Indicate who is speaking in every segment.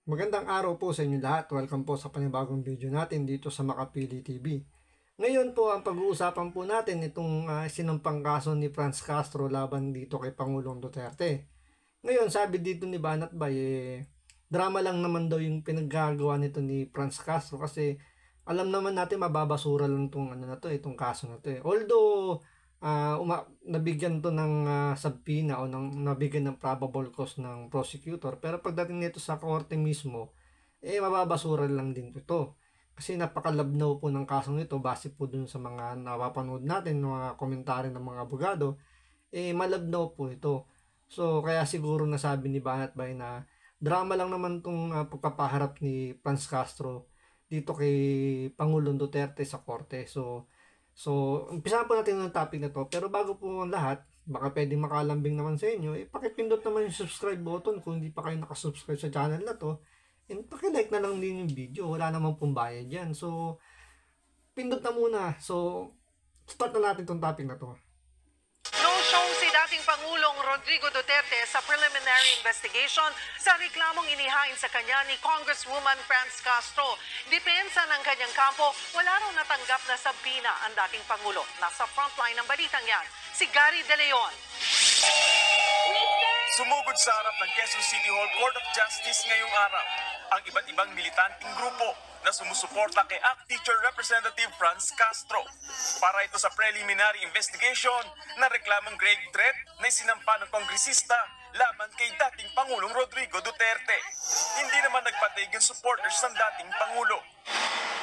Speaker 1: Magandang araw po sa inyo lahat. Welcome po sa panibagong video natin dito sa Makapili TV. Ngayon po ang pag-uusapan po natin itong sinampang kaso ni Franz Castro laban dito kay Pangulong Duterte. Ngayon sabi dito ni Banat Bay, drama lang naman daw yung pinaggagawa nito ni Franz Castro kasi alam naman natin mababasura lang itong itong kaso na to eh. Although nabigyan to ng subpoena o nabigyan ng probable cause ng prosecutor, pero pagdating nito sa korte mismo, mababasura lang din ito. Kasi napakalabnaw po ng kasong ito base po dun sa mga napapanood natin, mga komentaryo ng mga abogado, malabnaw po ito. So kaya siguro nasabi ni Banat Bay na drama lang naman itong pagpapaharap ni Franz Castro dito kay Pangulong Duterte sa korte. So, umpisahan po natin ng topic na to. Pero bago po ang lahat, baka pwedeng makalambing naman sa inyo, pakipindot naman yung subscribe button kung hindi pa kayo nakasubscribe sa channel na to. And pakilike na lang din yung video. Wala namang pong bayad yan. So, pindot na muna. So, start na natin tong topic na to.
Speaker 2: No-show si dating Pangulong Rodrigo Duterte sa preliminary investigation sa reklamong inihain sa kanya ni Congresswoman Franz Castro. Depensa ng kanyang kampo, wala raw natanggap na sabina ang dating Pangulo. Nasa frontline ng balitang yan, si Gary De Leon.
Speaker 3: Sumugod sa harap ng Quezon City Hall Court of Justice ngayong araw ang iba't ibang militanteng grupo na sumusuporta kay ACT Teacher Representative Franz Castro para ito sa preliminary investigation na reklamong grave threat na isinampa ng kongresista laban kay dating Pangulong Rodrigo Duterte. Hindi naman nagpatig yung supporters ng dating Pangulo.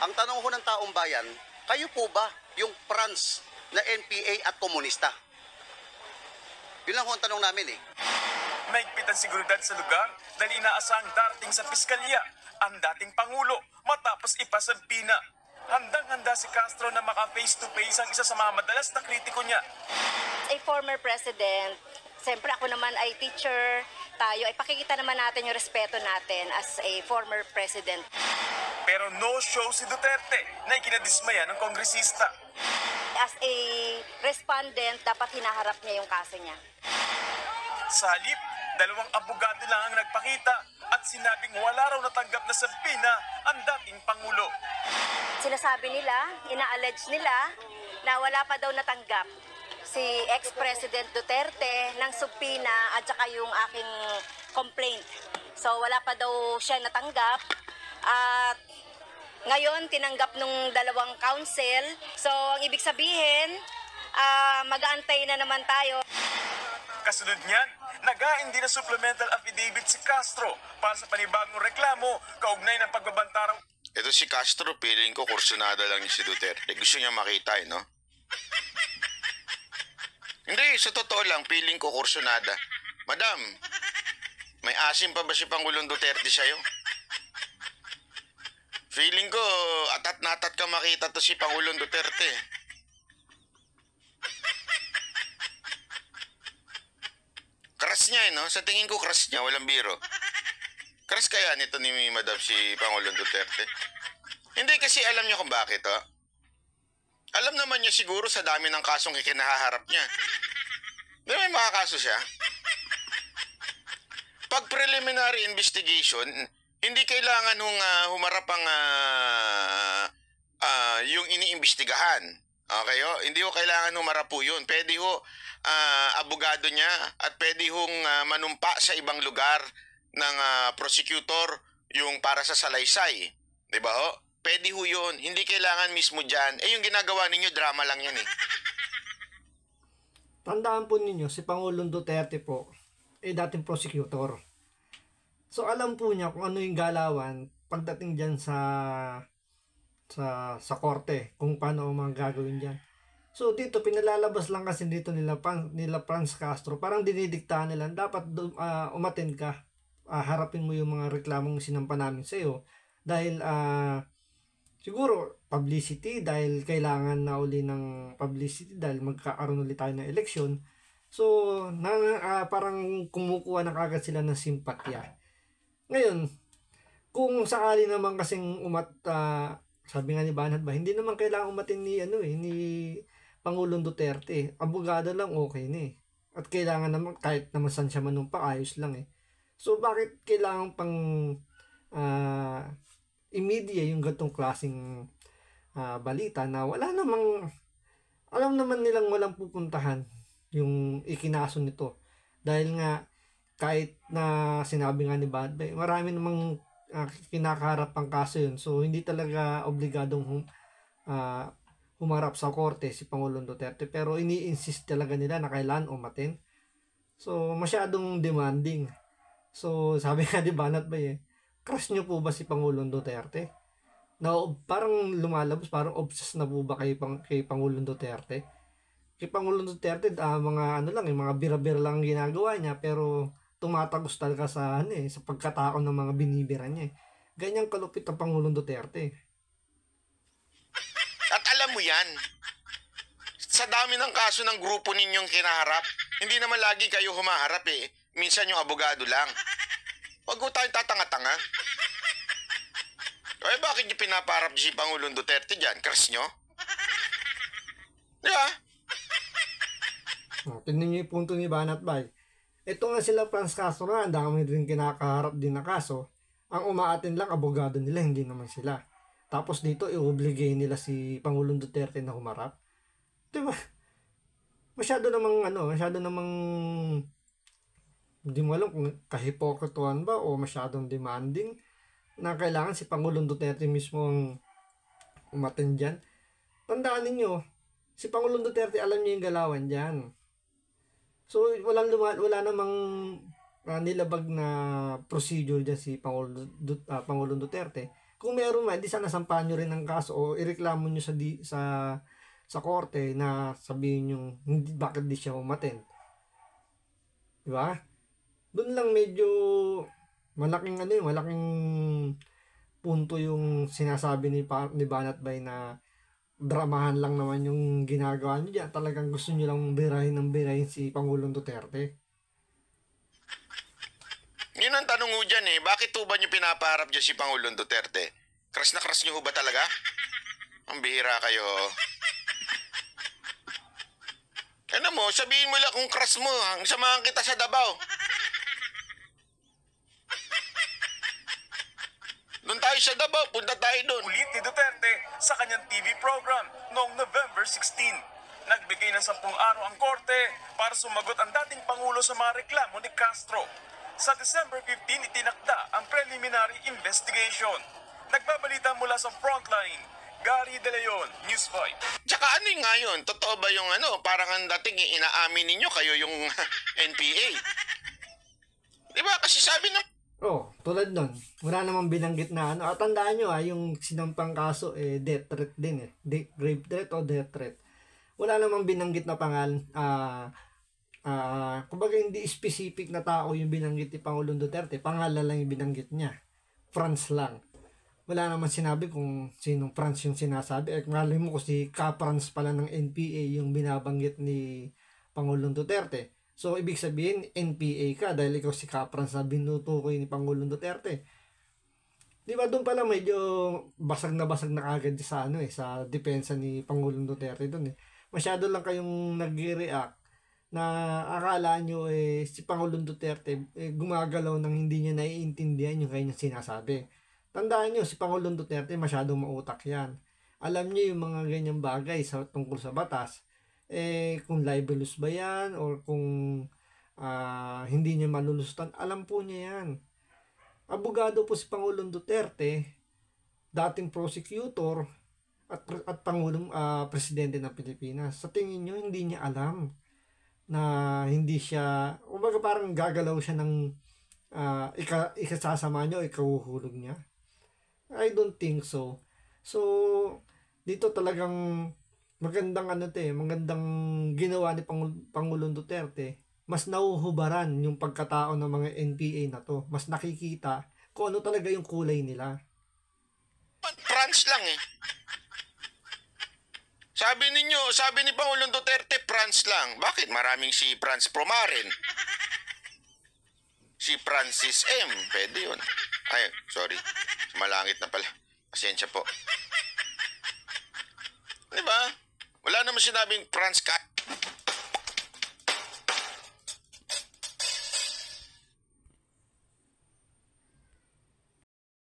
Speaker 4: Ang tanong ko ng taong bayan, kayo po ba yung Franz na NPA at komunista? Yun lang ho ang tanong namin eh.
Speaker 3: Mahigpit ang seguridad sa lugar dahil inaasahang darating sa piskalya ang dating Pangulo matapos ipasabpina. Handang-handa si Castro na maka-face-to-face ang isa sa mga madalas na kritiko niya.
Speaker 5: A former president, siyempre ako naman ay teacher, tayo ay pakikita naman natin yung respeto natin as a former president.
Speaker 3: Pero no-show si Duterte na ikinadismaya ng kongresista.
Speaker 5: As a respondent, dapat hinaharap niya yung kaso niya.
Speaker 3: Sa halip, dalawang abogado lang ang nagpakita at sinabing wala raw natanggap na sabina ang dating Pangulo.
Speaker 5: Sinasabi nila, ina-allege nila na wala pa daw natanggap si ex-president Duterte ng subpoena at saka yung aking complaint. So wala pa daw siya natanggap at ngayon tinanggap nung dalawang counsel. So ang ibig sabihin, mag-aantay na naman tayo.
Speaker 3: Kasunod niyan, nag-ain din na supplemental affidavit si Castro para sa panibagong reklamo kaugnay ng pagbabantaraw.
Speaker 6: Ito si Castro, feeling ko kursunada lang niya si Duterte. Gusto niya makita no? Hindi, sa totoo lang, feeling ko kursunada. Madam, may asim pa ba si Pangulong Duterte sa'yo? Feeling ko, atat na atat ka makita to si Pangulong Duterte. Crush niya no? Sa tingin ko crush niya, walang biro. Crush kaya nito ni Madam si Pangulong Duterte? Hindi kasi alam niya kung bakit Alam naman niya siguro sa dami ng kasong ikinahaharap niya. Di may mga kaso siya? Pag preliminary investigation, hindi kailangan humarap ang yung iniimbestigahan. Okay Hindi ho kailangan humarap po yun. Pwede ho abogado niya at pwede hong manumpa sa ibang lugar ng prosecutor yung para sa salaysay. Di ba Pwede ho yun. Hindi kailangan mismo dyan. Yung ginagawa ninyo, drama lang yan eh.
Speaker 1: Tandaan po ninyo, si Pangulong Duterte po, dating prosecutor. So alam po niya kung ano yung galawan pagdating dyan sa korte, kung paano mga gagawin dyan. So dito pinalalabas lang kasi dito nila Franz Castro, parang dinidiktahan nila dapat umattend ka, harapin mo yung mga reklamong sinampa namin sa iyo dahil siguro publicity, dahil kailangan na uli ng publicity dahil magkakaroon ulit tayo ng eleksyon. So parang kumukuha na kagad sila ng simpatya. Ngayon, kung sakali naman kasing sabi nga ni Banat ba, hindi naman kailangan umatin ni Pangulong Duterte. Abogado lang okay na At kailangan naman, kahit naman saan siya manumpa, ayos lang So bakit kailangan pang i-media yung gantong klaseng balita na wala namang, alam naman nilang walang pupuntahan yung ikinaso nito. Dahil nga, kahit na sinabi nga ni Badbay, marami namang kinakaharap ang kaso yun. So, hindi talaga obligadong humarap sa korte si Pangulong Duterte. Pero ini-insist talaga nila na kailan umaten. So, masyadong demanding. So, sabi nga ni Banat Bay, crush nyo po ba si Pangulong Duterte? Na parang lumalabas, parang obsessed na po ba kay Pangulong Duterte? Kay Pangulong Duterte, mga ano lang, yung mga bira-bira lang ginagawa niya, pero tumatagos talaga sa sa pagkatao ng mga binibira niya. Ganyang kalupit ang Pangulong Duterte.
Speaker 6: At alam mo yan, sa dami ng kaso ng grupo ninyong kinaharap, hindi naman lagi kayo humaharap eh. Minsan yung abogado lang. Huwag ko tayong tatanga-tanga. Eh, bakit niyo pinaparap si Pangulong Duterte dyan? Crush nyo? Di ba?
Speaker 1: Tingnan niyo yung punto ni Banat Bay. Ito nga sila Franz Castro na, ang dami rin kinakaharap din na kaso. Ang umaatin lang, abogado nila, hindi naman sila. Tapos dito, i-obligay nila si Pangulong Duterte na humarap. Diba? Masyado namang hindi mo alam kung kahipokrituhan ba o masyadong demanding na kailangan si Pangulong Duterte mismo ang umaten dyan. Tandaan ninyo, si Pangulong Duterte alam niya yung galawan dyan. So, wala namang nilabag na procedure dyan si Pangulong Duterte. Kung meron man, di sana sampahan nyo rin ang kaso o ireklamo nyo sa korte na sabihin nyo bakit di siya umaten. Diba? Doon lang medyo malaking punto yung sinasabi ni Banat Bay na dramahan lang naman yung ginagawa niyo dyan. Talagang gusto niyo lang birahin si Pangulong Duterte.
Speaker 6: Yun ang tanong mo dyan eh. Bakit ho ba nyo pinapaharap dyan si Pangulong Duterte? Crush na crush nyo ho ba talaga? Ang bihira kayo. Ano mo, sabihin mo lang kung crush mo. Samahan kita sa Davao. Doon tayo sa Davao, punta tayo doon.
Speaker 3: Ulit ni Duterte sa kanyang TV program noong November 16. Nagbigay ng 10 araw ang korte para sumagot ang dating Pangulo sa mga reklamo ni Castro. Sa December 15, itinakda ang preliminary investigation. Nagbabalita mula sa Frontline, Gary De Leon, News 5.
Speaker 6: Tsaka ano yung ngayon? Totoo ba yung parang ang dating inaamin ninyo kayo yung NPA? Diba? Kasi sabi ng
Speaker 1: Tulad nun, wala namang binanggit na At tandaan nyo yung sinampang kaso, death threat din grave threat o death threat. Wala namang binanggit na pangalan. Kumbaga hindi specific na tao yung binanggit ni Pangulong Duterte. Pangalan lang yung binanggit niya. Franz lang. Wala naman sinabi kung sinong Franz yung sinasabi. Malay mo kung si Ka-Franz pala ng NPA yung binabanggit ni Pangulong Duterte. So, ibig sabihin, NPA ka dahil ikaw si Ka-Franz na binutukoy ni Pangulong Duterte. Di ba doon pala medyo basag na kagad sa depensa ni Pangulong Duterte doon Masyado lang kayong nag-react na akala nyo si Pangulong Duterte gumagalaw nang hindi niya naiintindihan yung kanyang sinasabi. Tandaan nyo, si Pangulong Duterte masyadong mautak yan. Alam niyo yung mga ganyang bagay tungkol sa batas. Kung libelous ba yan or kung hindi niya malulustan, alam po niya yan. Abogado po si Pangulong Duterte, dating prosecutor at Pangulong Presidente ng Pilipinas. Sa tingin niyo, hindi niya alam na hindi siya, kumbaga parang gagalaw siya ng ikasasama niya o ikahuhulog niya. I don't think so. So, dito talagang magandang ginawa ni Pangulong Duterte. Mas nauhubaran yung pagkatao ng mga NPA na to. Mas nakikita kung ano talaga yung kulay nila.
Speaker 6: France lang Sabi ni Pangulong Duterte, France lang. Bakit? Maraming si Franz Promaren. Si Francis M. Pwede yun. Ay, sorry. Malangit na pala. Pasensya po. Diba? Wala naman sinabing